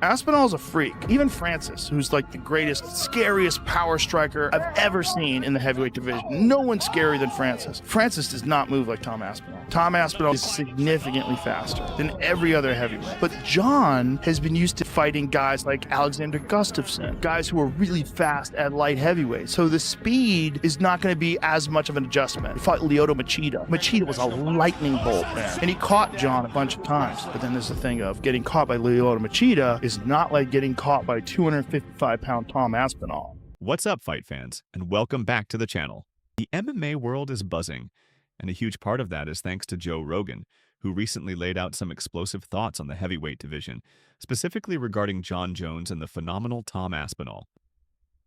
Aspinall's a freak. Even Francis, who's like the greatest, scariest power striker I've ever seen in the heavyweight division. No one's scarier than Francis. Francis does not move like Tom Aspinall. Tom Aspinall is significantly faster than every other heavyweight. But Jon has been used to fighting guys like Alexander Gustafsson, guys who are really fast at light heavyweight. So the speed is not going to be as much of an adjustment. He fought Lyoto Machida. Machida was a lightning bolt, man. And he caught Jon a bunch of times. But then there's the thing of getting caught by Lyoto Machida is not like getting caught by 255-pound Tom Aspinall. What's up, fight fans, and welcome back to the channel. The MMA world is buzzing, and a huge part of that is thanks to Joe Rogan, who recently laid out some explosive thoughts on the heavyweight division, specifically regarding Jon Jones and the phenomenal Tom Aspinall.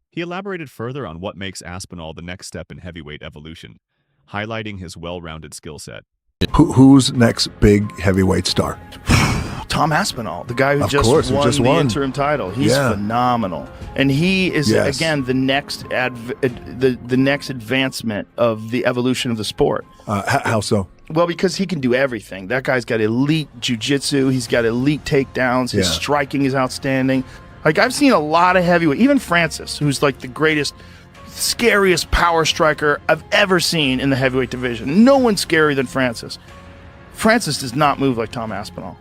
He elaborated further on what makes Aspinall the next step in heavyweight evolution, highlighting his well-rounded skill set. Who's next big heavyweight star? Tom Aspinall, the guy who Of just course, won just the won. interim title. He's phenomenal. And he is, Yes. again, the next the next advancement of the evolution of the sport. How so? Well, because he can do everything. That guy's got elite jiu-jitsu. He's got elite takedowns. His Yeah. striking is outstanding. Like, I've seen a lot of heavyweight. Even Francis, who's like the greatest, scariest power striker I've ever seen in the heavyweight division. No one's scarier than Francis. Francis does not move like Tom Aspinall.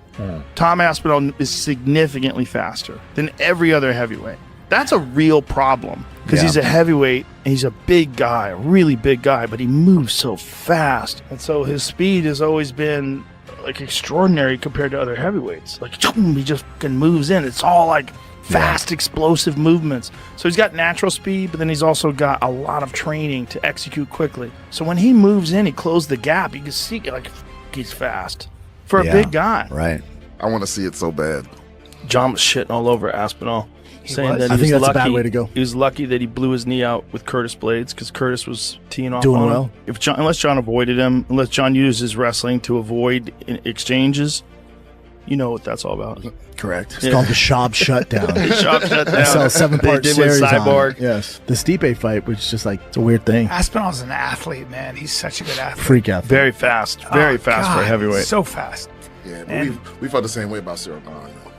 Tom Aspinall is significantly faster than every other heavyweight. That's a real problem because he's a heavyweight and he's a big guy, a really big guy, but he moves so fast. And so his speed has always been like extraordinary compared to other heavyweights. Like he just fucking moves in. It's all like fast, explosive movements. So he's got natural speed, but then he's also got a lot of training to execute quickly. So when he moves in, he closes the gap. You can see like he's fast for a big guy. Right. I want to see it so bad. Jon was shitting all over Aspinall, saying that I he think was that's a lucky. bad way to go. He was lucky that he blew his knee out with Curtis Blades because Curtis was teeing off Doing on him. well. Unless Jon avoided him, unless Jon used his wrestling to avoid exchanges, you know what that's all about. Correct. It's called the Shop Shutdown. Shop shut down. I saw a 7-part They did with series on Cyborg. it. Yes. The Stipe fight, which is just like, it's a weird thing. Aspinall's an athlete, man. He's such a good athlete. Freak athlete. Very fast. Very fast for a heavyweight. So fast. Yeah, but And- we felt the same way about Cyril Gane.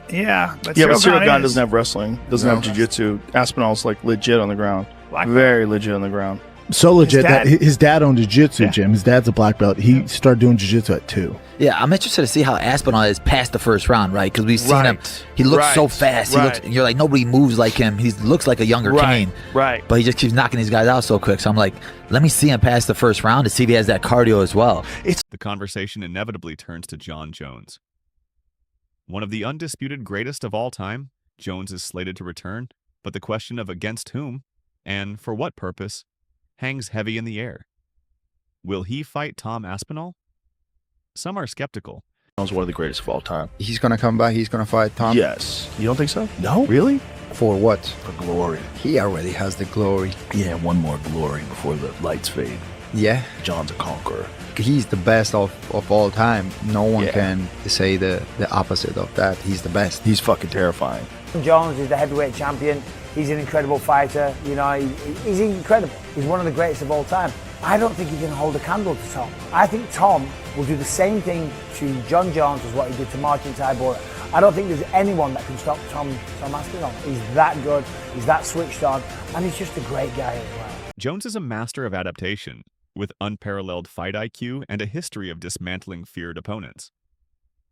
Yeah. But Yeah, but Cyril Cyril Gane Gane is- doesn't have wrestling, doesn't have jiu-jitsu. Aspinall's like legit on the ground. Black belt. Very legit on the ground. So legit that dad- his dad owned a jiu-jitsu Yeah. gym. His dad's a black belt. He started doing jiu-jitsu at 2. Yeah, I'm interested to see how Aspinall is past the first round, right? Because we've seen him. Right. He looks so Right. fast. He Right. looks, and you're like, nobody moves like him. He looks like a younger Kane. Right. But he just keeps knocking these guys out so quick. So I'm like, let me see him past the first round to see if he has that cardio as well. The conversation inevitably turns to Jon Jones. One of the undisputed greatest of all time, Jones is slated to return, but the question of against whom, and for what purpose, hangs heavy in the air. Will he fight Tom Aspinall? Some are skeptical. He's one of the greatest of all time. He's gonna come back. He's gonna fight Tom. Yes. You don't think so? No. Really? For what? For glory. He already has the glory. Yeah, one more glory before the lights fade. Yeah, Jon's a conqueror. he's the best of all time. No one Yeah. can say the opposite of that. He's the best. He's fucking terrifying. Jon Jones is the heavyweight champion. He's an incredible fighter. You know, he's incredible. He's one of the greatest of all time. I don't think he can hold a candle to Tom. I think Tom will do the same thing to Jon Jones as what he did to Martin Tybura. I don't think there's anyone that can stop Tom Aspinall. He's that good. He's that switched on, and he's just a great guy as well. Jones is a master of adaptation, with unparalleled fight IQ and a history of dismantling feared opponents.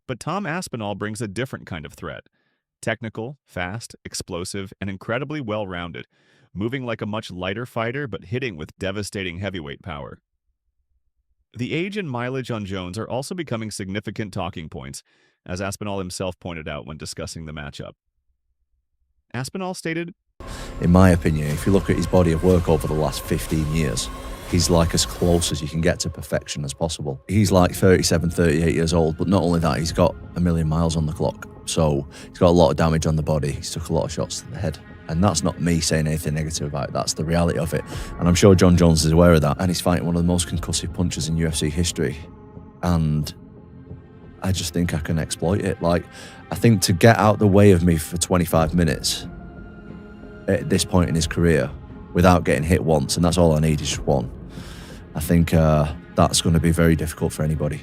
But Tom Aspinall brings a different kind of threat. Technical, fast, explosive, and incredibly well-rounded, moving like a much lighter fighter but hitting with devastating heavyweight power. The age and mileage on Jones are also becoming significant talking points, as Aspinall himself pointed out when discussing the matchup. Aspinall stated, In my opinion, if you look at his body of work over the last 15 years, he's like as close as you can get to perfection as possible. He's like 37, 38 years old, but not only that, he's got 1,000,000 miles on the clock. So he's got a lot of damage on the body. He's took a lot of shots to the head. And that's not me saying anything negative about it. That's the reality of it. And I'm sure Jon Jones is aware of that. And he's fighting one of the most concussive punchers in UFC history. And I just think I can exploit it. Like, I think to get out the way of me for 25 minutes at this point in his career without getting hit once, and that's all I need is just one, I think that's going to be very difficult for anybody.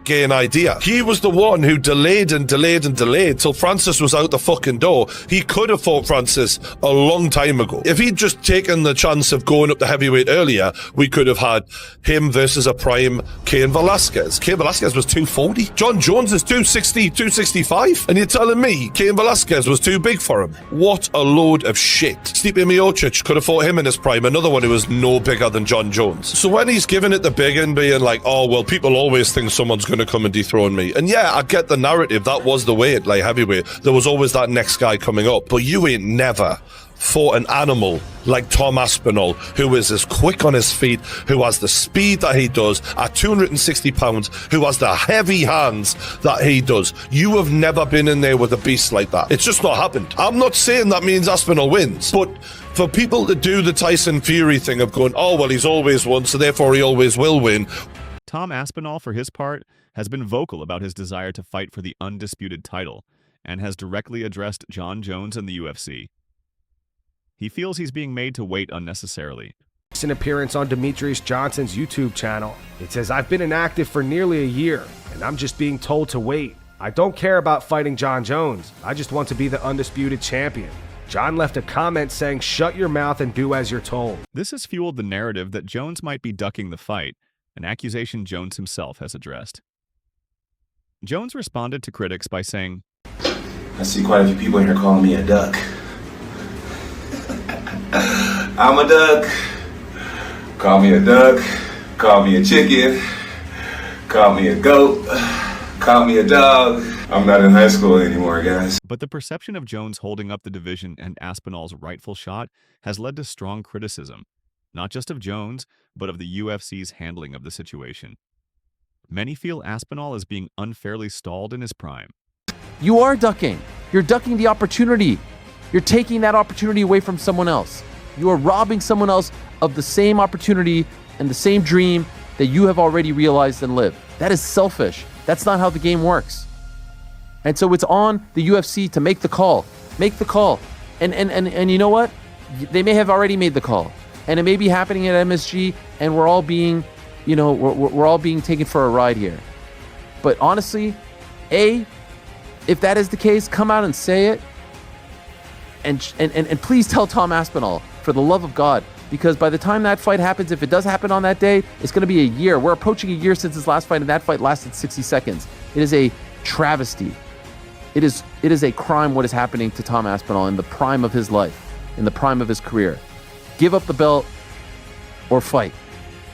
gain idea. He was the one who delayed and delayed and delayed till Francis was out the fucking door. He could have fought Francis a long time ago. If he'd just taken the chance of going up the heavyweight earlier, we could have had him versus a prime Cain Velasquez. Cain Velasquez was 240. Jon Jones is 260, 265. And you're telling me Cain Velasquez was too big for him? What a load of shit. Stipe Miocic could have fought him in his prime, another one who was no bigger than Jon Jones. So when he's giving it the big and being like, oh, well, people always think someone's going to come and dethrone me. And yeah, I get the narrative. That was the way at light heavyweight. There was always that next guy coming up. But you ain't never fought an animal like Tom Aspinall, who is as quick on his feet, who has the speed that he does at 260 pounds, who has the heavy hands that he does. You have never been in there with a beast like that. It's just not happened. I'm not saying that means Aspinall wins, but for people to do the Tyson Fury thing of going, oh, well, he's always won, so therefore he always will win. Tom Aspinall, for his part, has been vocal about his desire to fight for the undisputed title and has directly addressed Jon Jones and the UFC. He feels he's being made to wait unnecessarily. An appearance on Demetrius Johnson's YouTube channel. It says, I've been inactive for nearly a year, and I'm just being told to wait. I don't care about fighting Jon Jones. I just want to be the undisputed champion. Jon left a comment saying, shut your mouth and do as you're told. This has fueled the narrative that Jones might be ducking the fight, an accusation Jones himself has addressed. Jones responded to critics by saying, I see quite a few people in here calling me a duck. I'm a duck. Call me a duck. Call me a chicken. Call me a goat. Call me a dog. I'm not in high school anymore, guys. But the perception of Jones holding up the division and Aspinall's rightful shot has led to strong criticism, not just of Jones, but of the UFC's handling of the situation. Many feel Aspinall is being unfairly stalled in his prime. You are ducking. You're ducking the opportunity. You're taking that opportunity away from someone else. You are robbing someone else of the same opportunity and the same dream that you have already realized and lived. That is selfish. That's not how the game works. And so it's on the UFC to make the call. Make the call. And you know what? They may have already made the call. And it may be happening at MSG, and we're all being, we're all being taken for a ride here. But honestly, if that is the case, come out and say it. And please tell Tom Aspinall, for the love of God, because by the time that fight happens, if it does happen on that day, it's going to be a year. We're approaching a year since his last fight, and that fight lasted 60 seconds. It is a travesty. It is a crime what is happening to Tom Aspinall in the prime of his life, in the prime of his career. Give up the belt or fight.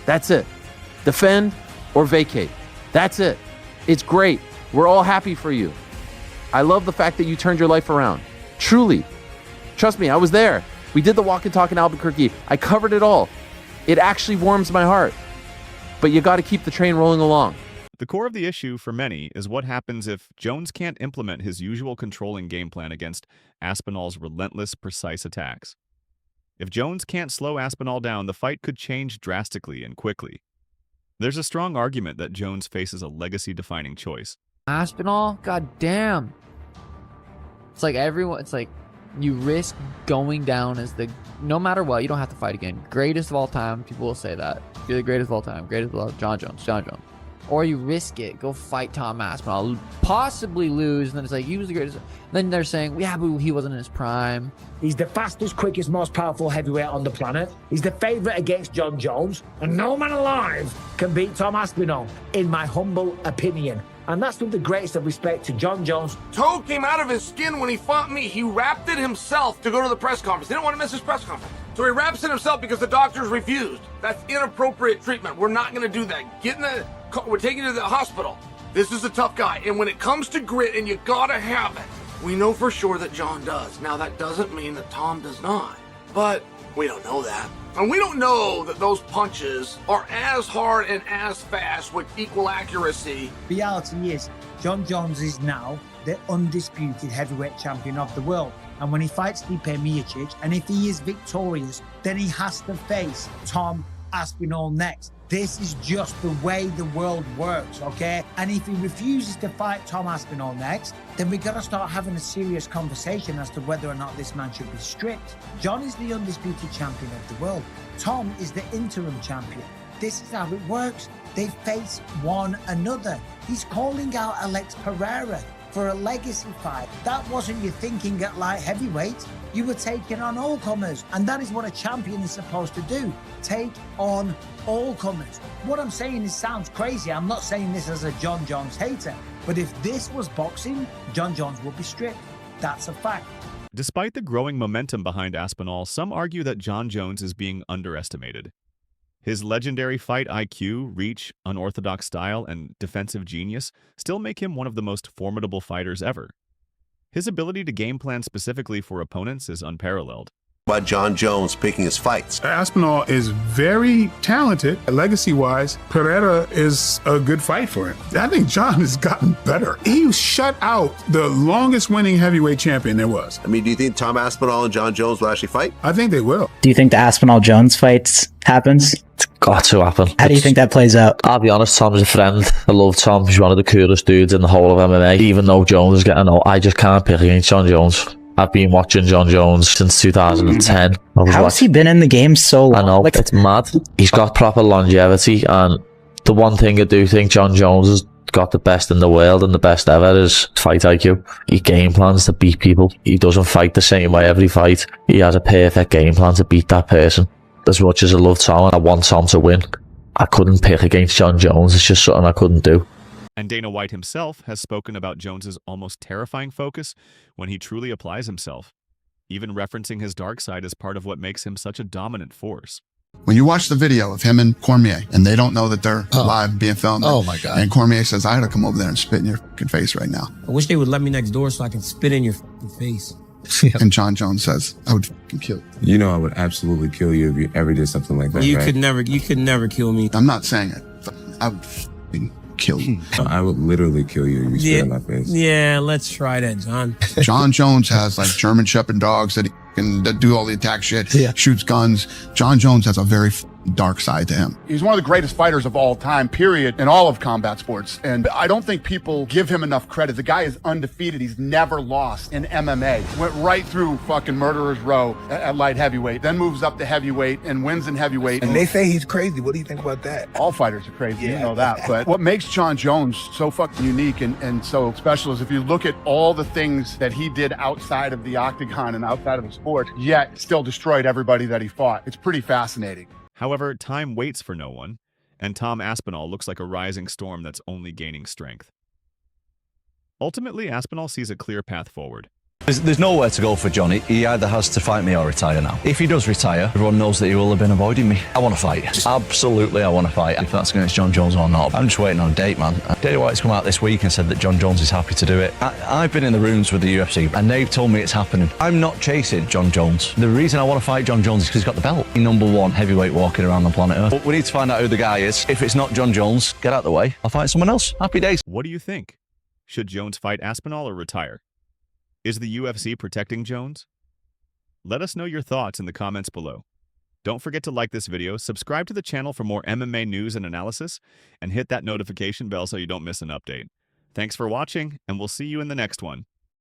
That's it. Defend or vacate. That's it. It's great. We're all happy for you. I love the fact that you turned your life around. Truly. Trust me, I was there. We did the walk and talk in Albuquerque. I covered it all. It actually warms my heart. But you got to keep the train rolling along. The core of the issue for many is what happens if Jones can't implement his usual controlling game plan against Aspinall's relentless, precise attacks. If Jones can't slow Aspinall down, the fight could change drastically and quickly. There's a strong argument that Jones faces a legacy-defining choice. Aspinall, goddamn. It's like you risk going down as no matter what, you don't have to fight again. Greatest of all time, people will say that. You're the greatest of all time, greatest of all time, Jon Jones. Or you risk it, go fight Tom Aspinall, possibly lose, and then it's like, he was the greatest. Then they're saying, yeah, but he wasn't in his prime. He's the fastest, quickest, most powerful heavyweight on the planet. He's the favourite against Jon Jones. And no man alive can beat Tom Aspinall, in my humble opinion. And that's with the greatest of respect to Jon Jones. Toe came out of his skin when he fought me. He wrapped it himself to go to the press conference. He didn't want to miss his press conference. So he wraps it himself because the doctors refused. That's inappropriate treatment. We're not going to do that. We're taking you to the hospital. This is a tough guy. And when it comes to grit, and you got to have it, we know for sure that Jon does. Now, that doesn't mean that Tom does not. But we don't know that. And we don't know that those punches are as hard and as fast with equal accuracy. Reality is, Jon Jones is now the undisputed heavyweight champion of the world. And when he fights Stipe Miocic, and if he is victorious, then he has to face Tom Aspinall next. This is just the way the world works, okay? And if he refuses to fight Tom Aspinall next, then we got to start having a serious conversation as to whether or not this man should be stripped. Jon is the undisputed champion of the world. Tom is the interim champion. this is how it works. They face one another. He's calling out Alex Pereira for a legacy fight. That wasn't your thinking at light heavyweight. You were taking on all comers, and that is what a champion is supposed to do. Take on all comers. What I'm saying is sounds crazy. I'm not saying this as a Jon Jones hater, but if this was boxing, Jon Jones would be stripped. That's a fact. Despite the growing momentum behind Aspinall, some argue that Jon Jones is being underestimated. His legendary fight IQ, reach, unorthodox style, and defensive genius still make him one of the most formidable fighters ever. His ability to game plan specifically for opponents is unparalleled. By Jon Jones picking his fights. Aspinall is very talented. Legacy-wise, Pereira is a good fight for him. I think Jon has gotten better. He shut out the longest winning heavyweight champion there was. I mean, do you think Tom Aspinall and Jon Jones will actually fight? I think they will. Do you think the Aspinall-Jones fight happens? It's got to happen. How do you think that plays out? I'll be honest, Tom's a friend. I love Tom. He's one of the coolest dudes in the whole of MMA. Even though Jones is getting old, I just can't pick against Jon Jones. I've been watching Jon Jones since 2010. How has he been in the game so long? I know, it's mad. He's got proper longevity, and the one thing I do think Jon Jones has got the best in the world and the best ever is fight IQ. He game plans to beat people. He doesn't fight the same way every fight. He has a perfect game plan to beat that person. As much as I love Tom and I want Tom to win, I couldn't pick against Jon Jones. It's just something I couldn't do. And Dana White himself has spoken about Jones's almost terrifying focus when he truly applies himself, even referencing his dark side as part of what makes him such a dominant force. When you watch the video of him and Cormier, and they don't know that they're live being filmed. Oh my God. And Cormier says, I had to come over there and spit in your fucking face right now. I wish they would let me next door so I can spit in your fucking face. And Jon Jones says, I would fucking kill you. You know I would absolutely kill you if you ever did something like that, You right? could never kill me. I'm not saying it. I would fucking kill you. I would literally kill you if you spit in my face. Yeah, let's try that, John. Jon Jones has like German Shepherd dogs that can do all the attack shit, shoots guns. Jon Jones has a very dark side to him. He's one of the greatest fighters of all time, period, in all of combat sports. And I don't think people give him enough credit. The guy is undefeated. He's never lost in MMA. Went right through fucking Murderer's Row at light heavyweight, then moves up to heavyweight and wins in heavyweight. And they say he's crazy. What do you think about that? All fighters are crazy, you know that. But what makes Jon Jones so fucking unique and so special is if you look at all the things that he did outside of the octagon and outside of the sport, yet still destroyed everybody that he fought. It's pretty fascinating. However, time waits for no one, and Tom Aspinall looks like a rising storm that's only gaining strength. Ultimately, Aspinall sees a clear path forward. There's nowhere to go for Johnny. He either has to fight me or retire now. If he does retire, everyone knows that he will have been avoiding me. I want to fight. Absolutely, I want to fight. If that's against Jon Jones or not. I'm just waiting on a date, man. Dana White's come out this week and said that Jon Jones is happy to do it. I've been in the rooms with the UFC and they've told me it's happening. I'm not chasing Jon Jones. The reason I want to fight Jon Jones is because he's got the belt. #1 heavyweight walking around the planet Earth. But we need to find out who the guy is. If it's not Jon Jones, get out of the way. I'll fight someone else. Happy days. What do you think? Should Jones fight Aspinall or retire? Is the UFC protecting Jones? Let us know your thoughts in the comments below. Don't forget to like this video, subscribe to the channel for more MMA news and analysis, and hit that notification bell so you don't miss an update. Thanks for watching, and we'll see you in the next one.